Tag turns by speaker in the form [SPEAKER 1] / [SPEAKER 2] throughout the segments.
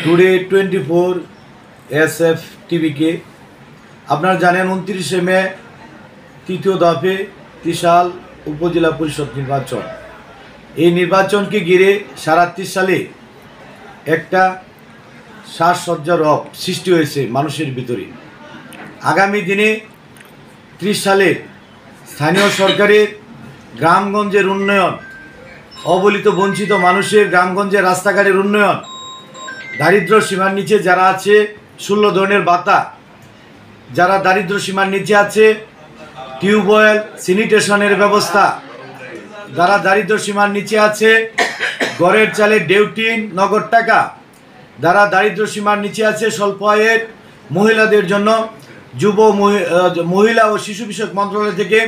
[SPEAKER 1] Today 24 SF টিভিকে আপনারা জানেন 29শে মে তৃতীয় দফে ত্রিশাল উপজেলা পরিষদ নির্বাচন। এই নির্বাচনকে ঘিরে সারা 30 সালে একটা শ্বাসসজ্জার রব সৃষ্টি হয়েছে মানুষের ভিতরে। আগামী দিনে 30 সালে স্থানীয় সরকারের গ্রামগঞ্জের উন্নয়ন, অবহেলিত বঞ্চিত মানুষের গ্রামগঞ্জের রাস্তাঘাটের উন্নয়ন, দারিদ্র্য সীমার নিচে যারা আছে 16 ধরনের ভাতা, যারা দারিদ্র্য সীমার নিচে আছে টিউবওয়েল স্যানিটেশনের ব্যবস্থা, যারা দারিদ্র্য সীমার নিচে আছে ঘরের চালে ডিউটিন নগদ টাকা, যারা দারিদ্র্য সীমার নিচে আছে স্বল্প আয়ের মহিলাদের জন্য মহিলা ও শিশু বিষয়ক মন্ত্রণালয় থেকে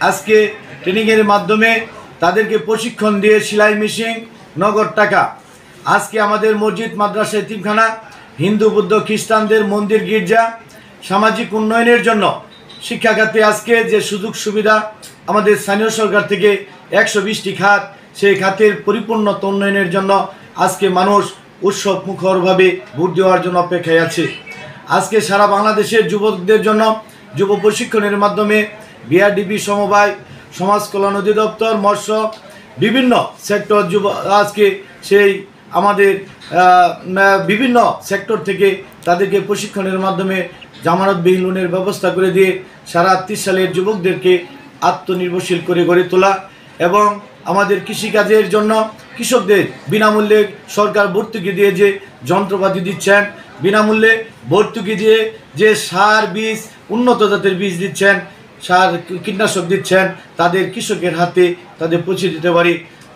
[SPEAKER 1] আজকে ট্রেনিংয়ের মাধ্যমে তাদেরকে প্রশিক্ষণ দিয়ে সেলাই মেশিন নগদ টাকা। আজকে আমাদের মসজিদ, মাদ্রাসা, এতিমখানা, হিন্দু বৌদ্ধ খ্রিস্টানদের মন্দির, গির্জা, সামাজিক উন্নয়নের জন্য শিক্ষা খাতে আজকে যে সুযোগ সুবিধা আমাদের স্থানীয় সরকার থেকে 120টি খাত, সেই খাতের পরিপূর্ণ উন্নয়নের জন্য আজকে মানুষ উৎসব মুখরভাবে ভোট দেওয়ার জন্য অপেক্ষায় আছে। আজকে সারা বাংলাদেশের যুবকদের জন্য যুব প্রশিক্ষণের মাধ্যমে বিআরডিপি সমবায়, সমাজ কল্যাণ অধিদপ্তর, মৎস্য, বিভিন্ন সেক্টর আজকে সেই আমাদের বিভিন্ন সেক্টর থেকে তাদেরকে প্রশিক্ষণের মাধ্যমে জামানতবিহীন লোনের ব্যবস্থা করে দিয়ে সারা 30 সালের যুবকদেরকে আত্মনির্ভরশীল করে গড়ে তোলা এবং আমাদের কৃষিকাজের জন্য কৃষকদের বিনামূল্যে সরকার ভর্তুকি দিয়ে যে যন্ত্রপাতি দিচ্ছেন, বিনামূল্যে ভর্তুকি দিয়ে যে সার, বীজ, উন্নত জাতের বীজ দিচ্ছেন, সার, কীটনাশক দিচ্ছেন, তাদের কৃষকের হাতে তাদের পৌঁছে দিতে পারি।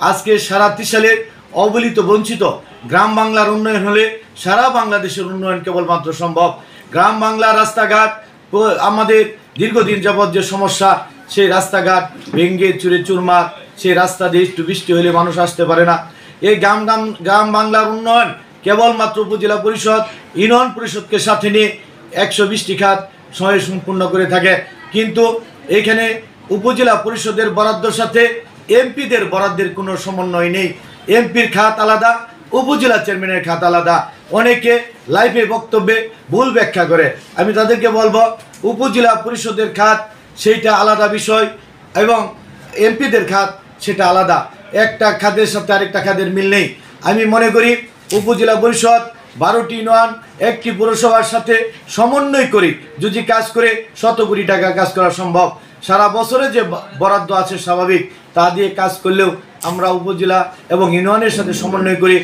[SPEAKER 1] আজকে সারা 30 সালের অবহেলিত বঞ্চিত গ্রাম বাংলার উন্নয়ন হলে সারা বাংলাদেশের উন্নয়ন কেবলমাত্র সম্ভব। গ্রাম বাংলা রাস্তাঘাট আমাদের দীর্ঘদিন যাবৎ যে সমস্যা, সেই রাস্তাঘাট ভেঙ্গে চুরে চুরমার, সেই রাস্তা দিয়ে একটু বৃষ্টি হলে মানুষ আসতে পারে না। এই গ্রাম বাংলার উন্নয়ন কেবলমাত্র উপজেলা পরিষদ, ইউনিয়ন পরিষদকে সাথে নিয়ে 120টি খাত সম্পূর্ণ করে থাকে। কিন্তু এখানে উপজেলা পরিষদের বরাদ্দের সাথে এমপিদের বরাদ্দের কোনো সমন্বয় নেই। এমপির খাত আলাদা, উপজেলা চেয়ারম্যানের খাত আলাদা। অনেকে লাইভে বক্তব্যে ভুল ব্যাখ্যা করে। আমি তাদেরকে বলবো, উপজেলা পরিষদের খাত সেইটা আলাদা বিষয় এবং এমপিদের খাত সেটা আলাদা। একটা খাতের সাথে আরেকটা খাতের মিল নেই। আমি মনে করি উপজেলা পরিষদ 12টি ইউনিয়ন, একটি পৌরসভার সাথে সমন্বয় করে যদি কাজ করে 100 কোটি টাকা কাজ করা সম্ভব। সারা বছরে যে বরাদ্দ আছে স্বাভাবিক, তা দিয়ে কাজ করলেও আমরা উপজেলা এবং ইউনিয়নের সাথে সমন্বয় করে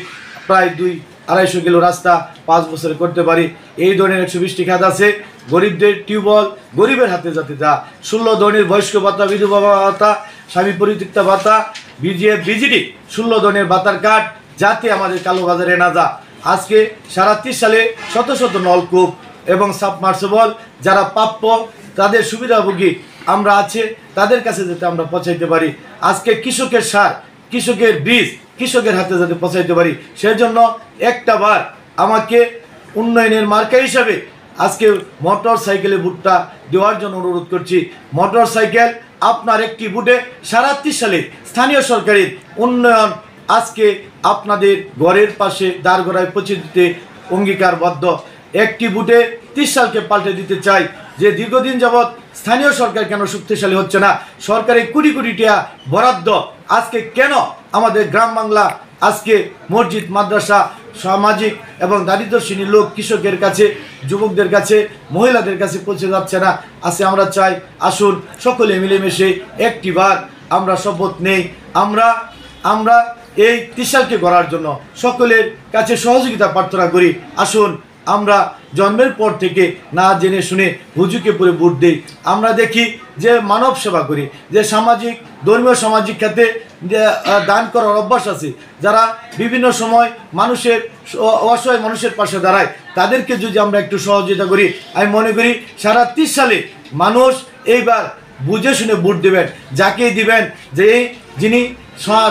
[SPEAKER 1] প্রায় 200-250 কিলো রাস্তা 5 বছরে করতে পারি। এই ধরনের 120টি খাত আছে। গরিবদের টিউবওয়েল গরিবের হাতে যাতে যা, 16 ধরনের বয়স্ক ভাতা, বিধবা ভাতা, স্বামী পরিত্যক্তা ভাতা, বিজিএফ, বিজিডি, 16 ধরনের ভাতার কার্ড যাতে আমাদের কালোবাজারে না যা। আজকে সারা 30 সালে শত শত নলকূপ এবং সাবমার্সিবল যারা প্রাপ্য, তাদের সুবিধাভোগী আমরা আছে, তাদের কাছে যাতে আমরা পৌঁছাইতে পারি। আজকে কৃষকের সার, কৃষকের বীজ কৃষকের হাতে যাতে পৌঁছাইতে পারি, সেজন্য একটা বার আমাকে উন্নয়নের মার্কা হিসাবে আজকে মোটর সাইকেলে ভোটটা দেওয়ার জন্য অনুরোধ করছি। মোটর সাইকেল আপনার একটি ভোটে সারা 30 সালে স্থানীয় সরকারের উন্নয়ন আজকে আপনাদের ঘরের পাশে দাঁড়গড়ায় পৌঁছে দিতে অঙ্গীকারবদ্ধ। একটি ভোটে 30 সালকে পাল্টে দিতে চাই। যে দীর্ঘদিন যাবৎ স্থানীয় সরকার কেন শক্তিশালী হচ্ছে না, সরকারের কোটি কোটি টাকা বরাদ্দ আজকে কেন আমাদের গ্রাম বাংলা আজকে মসজিদ, মাদ্রাসা, সামাজিক এবং দারিদ্র শ্রেণীর লোক, কৃষকের কাছে, যুবকদের কাছে, মহিলাদের কাছে পৌঁছে যাচ্ছে না। আজকে আমরা চাই, আসুন সকলে মিলেমিশে একটিবার আমরা শপথ নেই। আমরা এই 30 সালকে গড়ার জন্য সকলের কাছে সহযোগিতা প্রার্থনা করি। আসুন আমরা জন্মের পর থেকে না জেনে শুনে হুজুকে পরে ভোট দেই। আমরা দেখি যে মানব সেবা করি, যে সামাজিক, ধর্মীয়, সামাজিক খাতে যে দান করার অভ্যাস আছে, যারা বিভিন্ন সময় মানুষের অসহায় মানুষের পাশে দাঁড়ায়, তাদেরকে যদি আমরা একটু সহযোগিতা করি, আমি মনে করি সারা 30 সালে মানুষ এইবার বুঝে শুনে ভোট দেবেন। যাকেই দিবেন, যে যিনি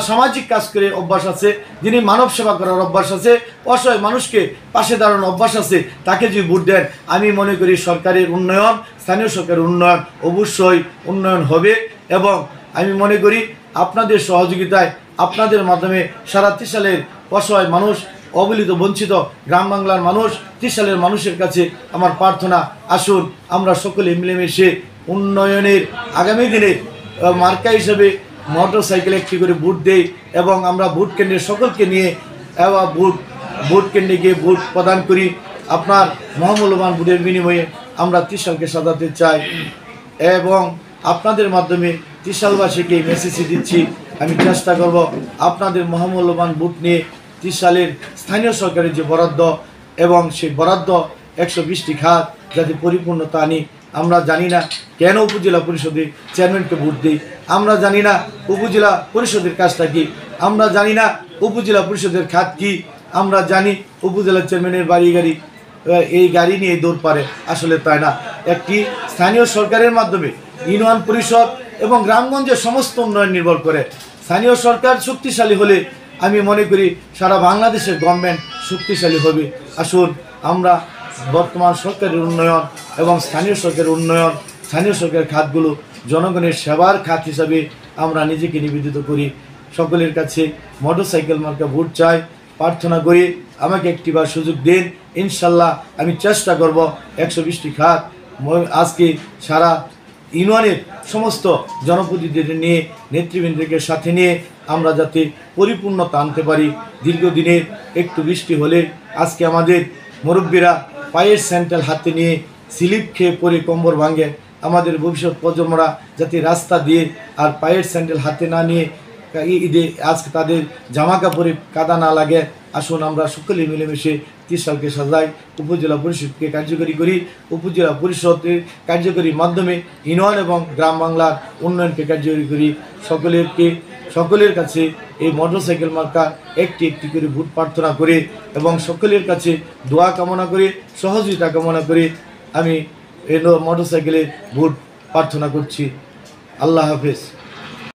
[SPEAKER 1] সামাজিক কাজ করে অভ্যাস আছে, যিনি মানব সেবা করার অভ্যাস আছে, অসহায় মানুষকে পাশে দাঁড়ানোর অভ্যাস আছে, তাকে যদি ভোট দেন, আমি মনে করি সরকারের উন্নয়ন, স্থানীয় সরকারের উন্নয়ন অবশ্যই উন্নয়ন হবে। এবং আমি মনে করি আপনাদের সহযোগিতায়, আপনাদের মাধ্যমে সারা 30 সালের অসহায় মানুষ অবহেলিত বঞ্চিত গ্রাম বাংলার মানুষ, ত্রিশালের মানুষের কাছে আমার প্রার্থনা, আসুন আমরা সকলে মিলেমিশে উন্নয়নের আগামী দিনে মার্কা হিসেবে মোটরসাইকেল একটি করে ভোট দেই এবং আমরা ভোট কেন্দ্রে সকলকে নিয়ে ভোট কেন্দ্রে গিয়ে ভোট প্রদান করি। আপনার মহামূল্যবান ভোটের বিনিময়ে আমরা ত্রিশালকে সাজাতে চাই এবং আপনাদের মাধ্যমে ত্রিশালবাসীকে মেসেজ দিচ্ছি, আমি চেষ্টা করব আপনাদের মহামূল্যবান ভোট নিয়ে ত্রিশালের স্থানীয় সরকারের যে বরাদ্দ এবং সেই বরাদ্দ 120টি খাত যাতে পরিপূর্ণতা আনি। আমরা জানি না কেন উপজেলা পরিষদের চেয়ারম্যানকে ভোট দিই, আমরা জানি না উপজেলা পরিষদের কাজটা কি, আমরা জানি না উপজেলা পরিষদের খাত কি, আমরা জানি উপজেলা চেয়ারম্যানের গাড়ি এই গাড়ি নিয়ে দৌড় পারে, আসলে তাই না। একটি স্থানীয় সরকারের মাধ্যমে ইউনিয়ন পরিষদ এবং গ্রামগঞ্জের সমস্ত উন্নয়ন নির্ভর করে। স্থানীয় সরকার শক্তিশালী হলে আমি মনে করি সারা বাংলাদেশের গভর্নমেন্ট শক্তিশালী হবে। আসুন আমরা বর্তমান সরকারের উন্নয়ন এবং স্থানীয় সরকারের উন্নয়ন, স্থানীয় সরকারের খাতগুলো জনগণের সেবার খাত হিসাবে আমরা নিজেকে নিবেদিত করি। সকলের কাছে মোটরসাইকেল মার্কা ভোট চাই, প্রার্থনা করি আমাকে একটিবার সুযোগ দিন। ইনশাল্লাহ আমি চেষ্টা করব 120টি খাত আজকে সারা ইউনিয়নের সমস্ত জনপ্রতিনিধিদের নিয়ে, নেতৃবৃন্দকে সাথে নিয়ে আমরা যাতে পরিপূর্ণতা আনতে পারি। দীর্ঘদিনের একটু বৃষ্টি হলে আজকে আমাদের মুরব্বীরা পায়ের স্যান্ডেল হাতে নিয়ে স্লিপ খেয়ে পরে কোমর ভাঙে, আমাদের ভবিষ্যৎ প্রজন্মরা যাতে রাস্তা দিয়ে আর পায়ের স্যান্ডেল হাতে না নিয়ে ঈদে আজকে তাদের জামা কাপড়ে কাদা না লাগে। আসুন আমরা সকলে মিলেমিশে ত্রিশালকে সাজাই, উপজেলা পরিষদকে কার্যকরী করি, উপজেলা পরিষদের কার্যকরী মাধ্যমে ইউনিয়ন এবং গ্রাম বাংলার উন্নয়নকে কার্যকরী করি। সকলের কাছে এই মোটরসাইকেল মার্কা একটি করে ভোট প্রার্থনা করে এবং সকলের কাছে দোয়া কামনা করে, সহযোগিতা কামনা করে আমি এই মোটরসাইকেলে ভোট প্রার্থনা করছি। আল্লাহ হাফেজ।